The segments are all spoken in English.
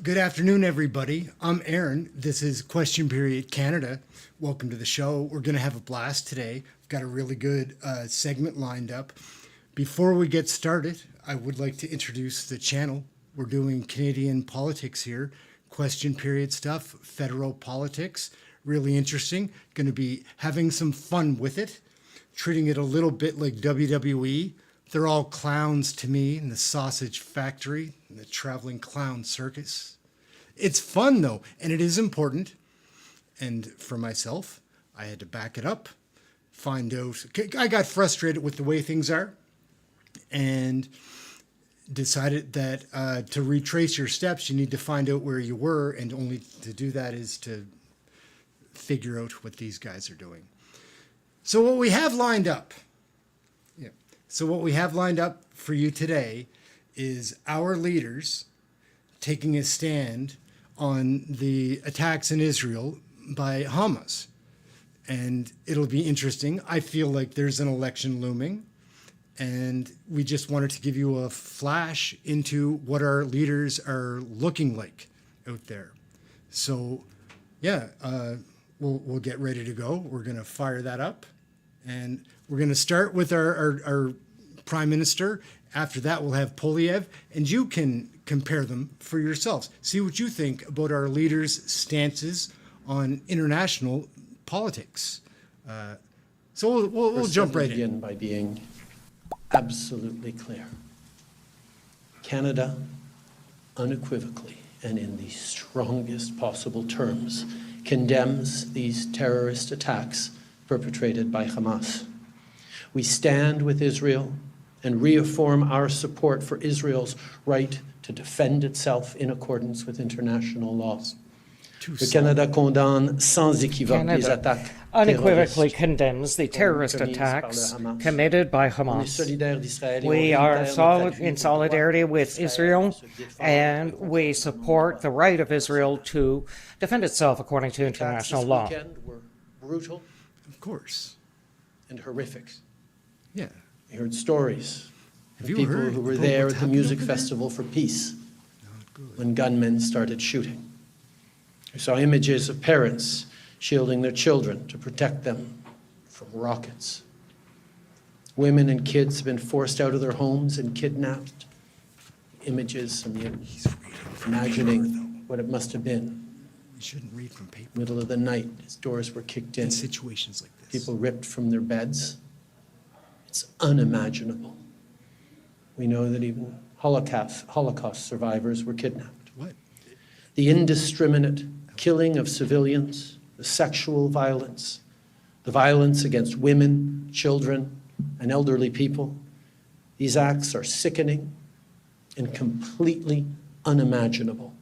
Good afternoon, everybody. I'm Ehren. This is Question Period Canada. Welcome to the show. We're going to have a blast today. I've got a really good segment lined up. Before we get started, I would like to introduce the channel. We're doing Canadian politics here, question period stuff, federal politics. Really interesting. Going to be having some fun with it, treating it a little bit like WWE. They're all clowns to me in the sausage factory, in the traveling clown circus. It's fun though, and it is important. And for myself, I had to back it up, find out. I got frustrated with the way things are and decided that to retrace your steps, you need to find out where you were, and only to do that is to figure out what these guys are doing. So what we have lined up, for you today is our leaders taking a stand on the attacks in Israel by Hamas. And it'll be interesting. I feel like there's an election looming, and we just wanted to give you a flash into what our leaders are looking like out there. So, we'll get ready to go. We're going to fire that up, and we're going to start with our Prime Minister. After that, we'll have Poilievre, and you can compare them for yourselves. See what you think about our leaders' stances on international politics. So we'll jump right in. Begin by being absolutely clear. Canada, unequivocally and in the strongest possible terms, condemns these terrorist attacks perpetrated by Hamas. We stand with Israel and reaffirm our support for Israel's right to defend itself in accordance with international laws. Le Canada condamne sans équivoque les attaques unequivocally condemns the terrorist attacks committed by Hamas. We are in solidarity with Israel, and we support the right of Israel to defend itself according to international law. Were brutal, of course, and horrific. Yeah. I heard stories of you people heard who were about there what's at the happening Music over there? Festival for Peace Not good. when gunmen started shooting. I saw images of parents shielding their children to protect them from rockets. Women and kids have been forced out of their homes and kidnapped. Images and imagining what it must have been. You shouldn't read from paper. Middle of the night, as doors were kicked in. In situations like this. People ripped from their beds. It's unimaginable. We know that even Holocaust survivors were kidnapped. What? The indiscriminate killing of civilians, the sexual violence, the violence against women, children, and elderly people, these acts are sickening and completely unimaginable.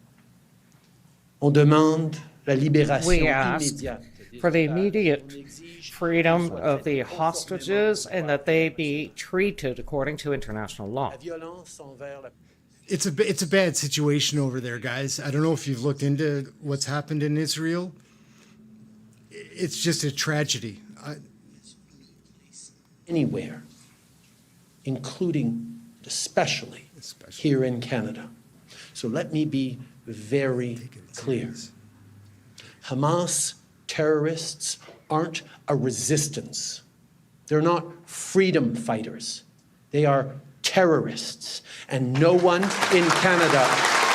On demande la libération We ask immédiate for the immediate freedom of the hostages and that they be treated according to international law. It's a bad situation over there, guys. I don't know if you've looked into what's happened in Israel. It's just a tragedy. Anywhere, including especially here in Canada. So let me be very clear. Hamas terrorists aren't a resistance. They're not freedom fighters. They are terrorists, and no one in Canada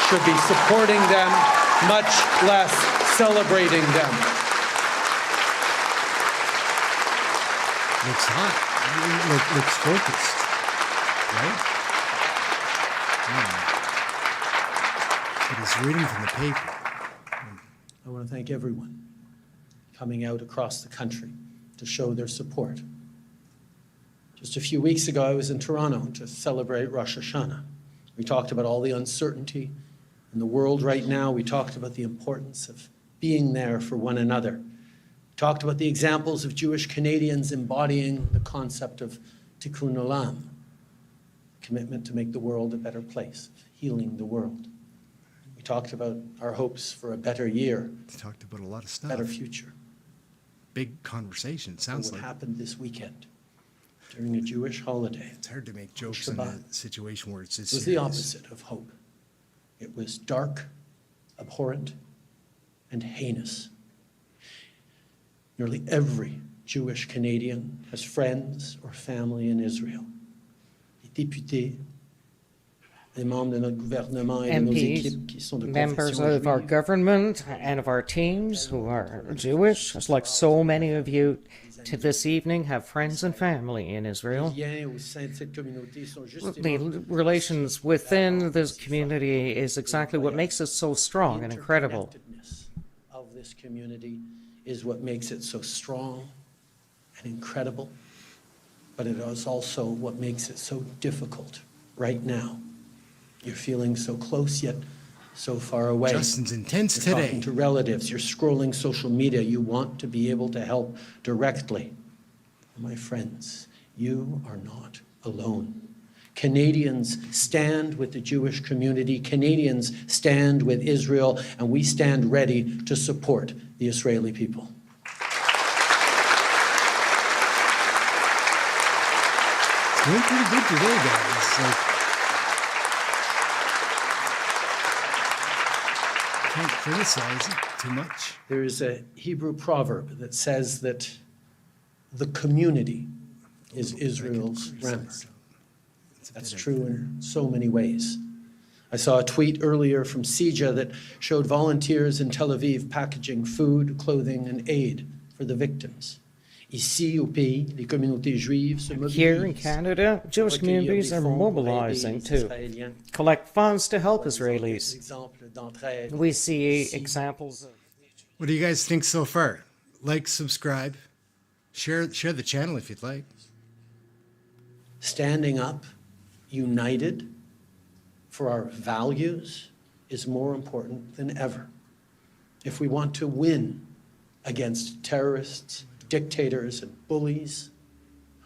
should be supporting them, much less celebrating them. Looks hot. Looks focused, right? But he's reading from the paper. I want to thank everyone coming out across the country to show their support. Just a few weeks ago, I was in Toronto to celebrate Rosh Hashanah. We talked about all the uncertainty in the world right now. We talked about the importance of being there for one another. We talked about the examples of Jewish Canadians embodying the concept of tikkun olam, commitment to make the world a better place, healing the world. We talked about our hopes for a better year, He talked about a lot of stuff. better future. Big conversation. Sounds What like happened this weekend during a Jewish holiday it's hard to make jokes in a Shabbat situation where it's this was the serious. opposite of hope. It was dark abhorrent, and heinous. Nearly every Jewish Canadian has friends or family in Israel. Les députés, les membres de notre gouvernement et de nos équipes qui sont de MPs, members confession of our juive, government and of our teams who are Jewish, just like so many of you to this evening, have friends and family in Israel. les liens au sein de cette communauté sont The justement relations within this community is exactly what makes it so strong and incredible. interconnectedness of this community is what makes it so strong and incredible, but it is also what makes it so difficult right now. You're feeling so close yet so far away. Justin's intense You're today. talking to relatives, you're scrolling social media, you want to be able to help directly. My friends, you are not alone. Canadians stand with the Jewish community, Canadians stand with Israel, and we stand ready to support the Israeli people. Doing pretty good today, guys. Like, can't criticize it too much. There is a Hebrew proverb that says that the community is Israel's rampart. That's true in so many ways. I saw a tweet earlier from CIJA that showed volunteers in Tel Aviv packaging food, clothing, and aid for the victims. Ici, au pays, les communautés juives se mobilisent. Here in Canada, Jewish communities are mobilizing to collect funds to help Israelis. We see examples of What do you guys think so far? Like, subscribe, share the channel if you'd like. Standing up, united for our values is more important than ever. If we want to win against terrorists, dictators, and bullies,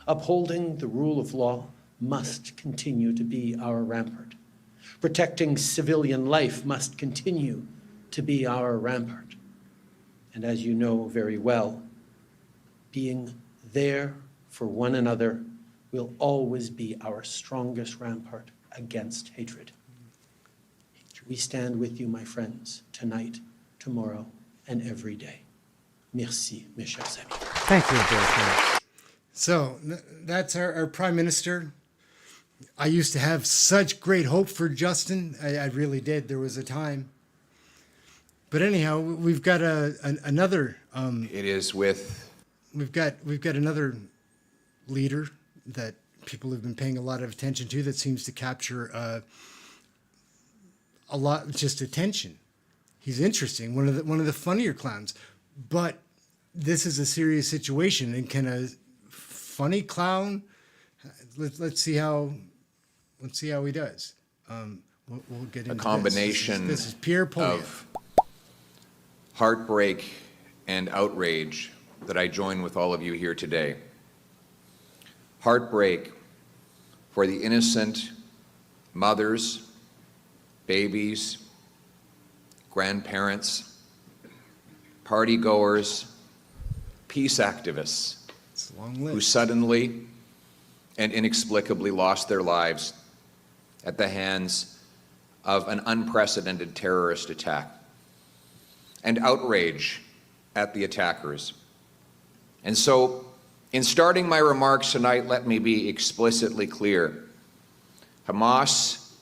upholding the rule of law must continue to be our rampart. Protecting civilian life must continue to be our rampart. And as you know very well, being there for one another will always be our strongest rampart against hatred. We stand with you, my friends, tonight, tomorrow, and every day. Merci, mes chers amis. Thank you, dear friends. So that's our Prime Minister. I used to have such great hope for Justin. I really did. There was a time. But anyhow, we've got another. It is with We've got another leader that people have been paying a lot of attention to that seems to capture a lot just attention. He's interesting, one of the funnier clowns. But this is a serious situation, and can a funny clown? Let's see how he does. We'll get into a combination This is Pierre Poilievre. of heartbreak and outrage that I join with all of you here today. Heartbreak for the innocent mothers, babies, grandparents, partygoers, peace activists It's a long who list. suddenly and inexplicably lost their lives at the hands of an unprecedented terrorist attack, and outrage at the attackers. And so, in starting my remarks tonight, let me be explicitly clear. Hamas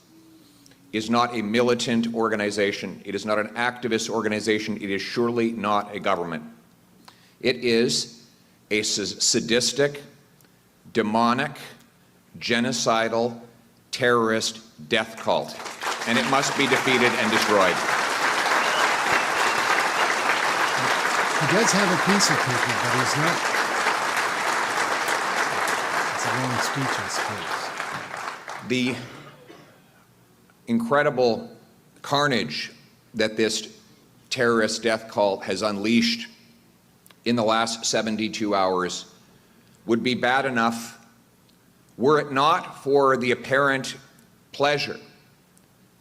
is not a militant organization. It is not an activist organization. It is surely not a government. It is a sadistic, demonic, genocidal, terrorist death cult, and it must be defeated and destroyed. He does have a piece of paper, but he's not. It's a long speech, I suppose. The incredible carnage that this terrorist death cult has unleashed in the last 72 hours would be bad enough were it not for the apparent pleasure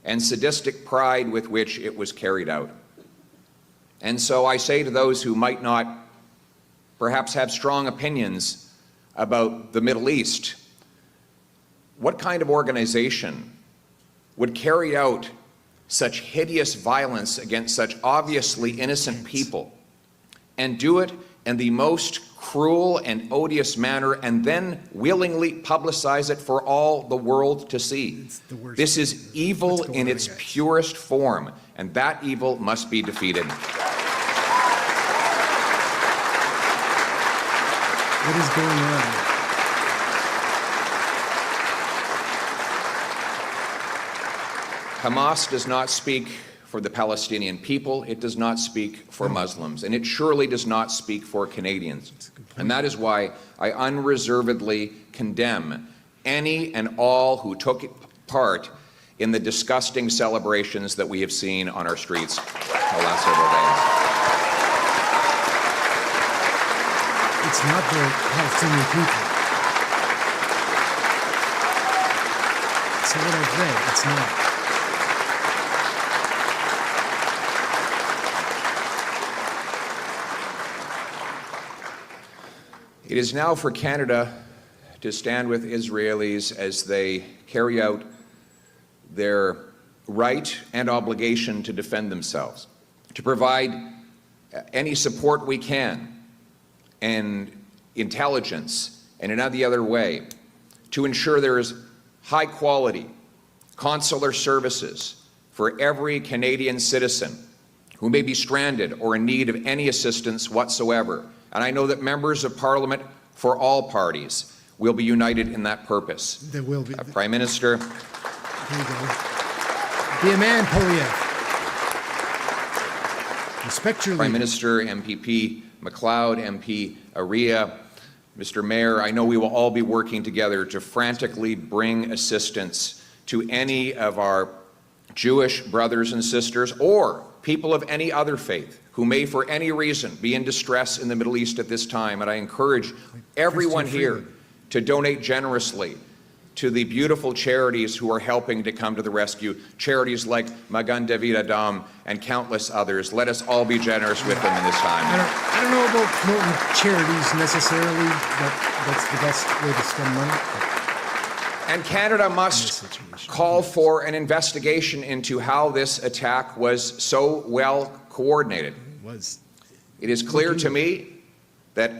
and sadistic pride with which it was carried out. And so I say to those who might not perhaps have strong opinions about the Middle East, what kind of organization would carry out such hideous violence against such obviously innocent people, and do it in the most cruel and odious manner, and then willingly publicize it for all the world to see. This is evil in its purest form, and that evil must be defeated. What is going on? Hamas does not speak for the Palestinian people, it does not speak for Muslims, and it surely does not speak for Canadians. And that is why I unreservedly condemn any and all who took part in the disgusting celebrations that we have seen on our streets the last several days. It's not the Palestinian people. So what I've read, it's not. It is now for Canada to stand with Israelis as they carry out their right and obligation to defend themselves, to provide any support we can, and intelligence, and in any other way, to ensure there is high quality consular services for every Canadian citizen who may be stranded or in need of any assistance whatsoever. And I know that members of Parliament for all parties will be united in that purpose. There will be. Prime Minister. There you go. Be a man, Poilievre. Respect your Prime leader. Minister, MPP MacLeod, MP Aria, Mr. Mayor, I know we will all be working together to frantically bring assistance to any of our Jewish brothers and sisters or people of any other faith who may for any reason be in distress in the Middle East at this time. And I encourage everyone here to donate generously to the beautiful charities who are helping to come to the rescue, charities like Magan David Adam and countless others. Let us all be generous with them in this time. I don't know about promoting charities necessarily, but that's the best way to spend money. And Canada must call for an investigation into how this attack was so well coordinated. It is clear to me that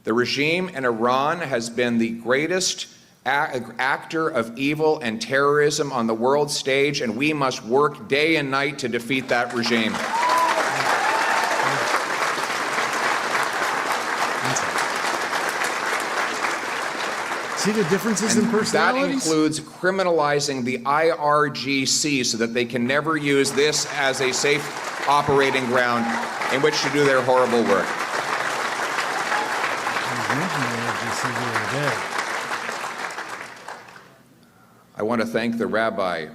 the regime in Iran has been the greatest actor of evil and terrorism on the world stage, and we must work day and night to defeat that regime. See the differences in personalities? That includes criminalizing the IRGC so that they can never use this as a safe operating ground in which to do their horrible work. I want to thank the rabbi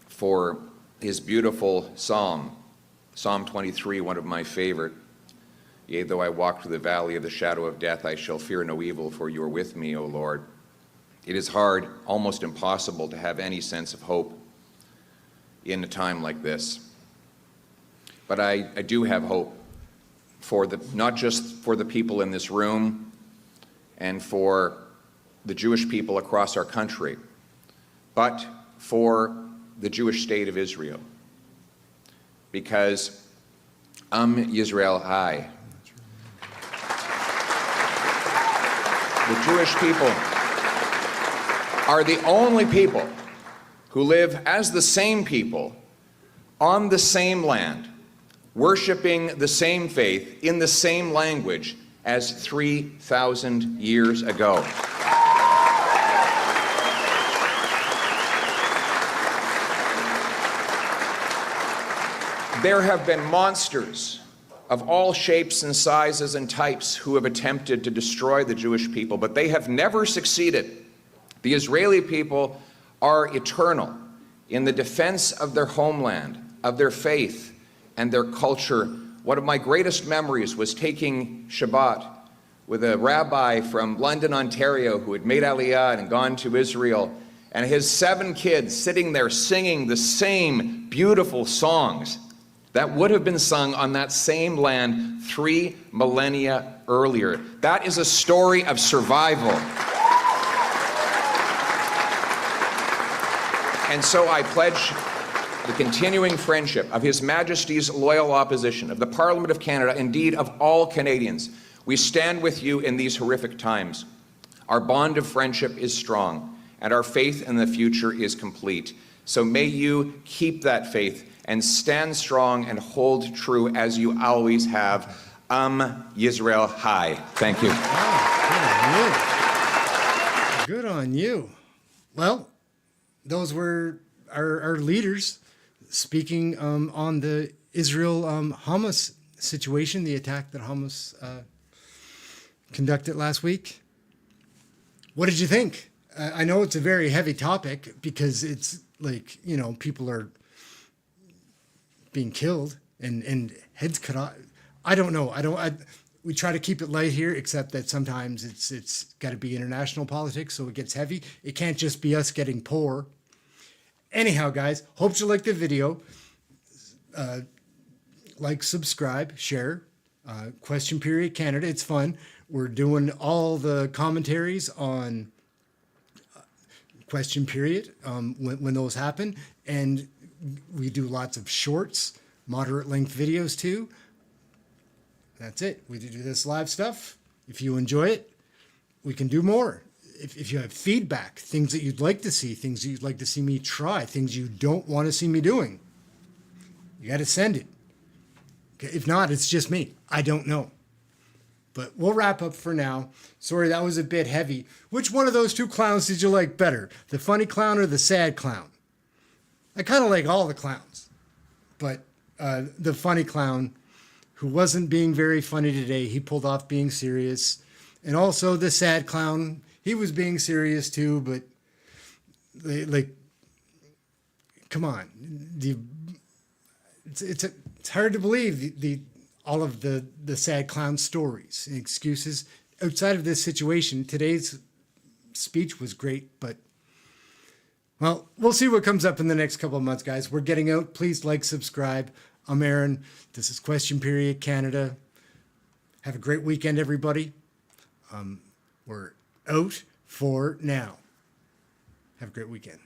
for his beautiful psalm, Psalm 23, one of my favorite. Yea, though I walk through the valley of the shadow of death, I shall fear no evil, for you are with me, O Lord. It is hard, almost impossible, to have any sense of hope in a time like this. But I do have hope for not just for the people in this room and for the Jewish people across our country, but for the Jewish state of Israel. Because Yisrael Hai. The Jewish people are the only people who live as the same people on the same land, worshiping the same faith in the same language as 3,000 years ago. There have been monsters of all shapes and sizes and types who have attempted to destroy the Jewish people, but they have never succeeded. The Israeli people are eternal in the defense of their homeland, of their faith, and their culture. One of my greatest memories was taking Shabbat with a rabbi from London, Ontario, who had made Aliyah and gone to Israel, and his 7 kids sitting there singing the same beautiful songs that would have been sung on that same land 3 millennia earlier. That is a story of survival. And so I pledge the continuing friendship of His Majesty's loyal opposition, of the Parliament of Canada, indeed of all Canadians. We stand with you in these horrific times. Our bond of friendship is strong, and our faith in the future is complete. So may you keep that faith and stand strong and hold true as you always have. Yisrael High. Thank you. Oh, good on you. Well, those were our leaders speaking on the Israel-Hamas situation, the attack that Hamas conducted last week. What did you think? I know it's a very heavy topic because it's like, you know, people are being killed and heads cut off. I don't know. We try to keep it light here, except that sometimes it's got to be international politics, so it gets heavy. It can't just be us getting poor. Anyhow, guys, hope you liked the video. Like, subscribe, share. Question Period Canada. It's fun. We're doing all the commentaries on Question Period when those happen. And we do lots of shorts, moderate length videos too. That's it. We do this live stuff. If you enjoy it, we can do more. If you have feedback, things that you'd like to see, things that you'd like to see me try, things you don't want to see me doing, you got to send it. Okay? If not, it's just me. I don't know. But we'll wrap up for now. Sorry, that was a bit heavy. Which one of those two clowns did you like better? The funny clown or the sad clown? I kind of like all the clowns. But the funny clown, who wasn't being very funny today, he pulled off being serious. And also the sad clown, he was being serious too, but come on. It's hard to believe all of the sad clown stories and excuses. Outside of this situation, today's speech was great, but, well, we'll see what comes up in the next couple of months, guys. We're getting out. Please like, subscribe. I'm Ehren. This is Question Period Canada. Have a great weekend, everybody. We're out for now. Have a great weekend.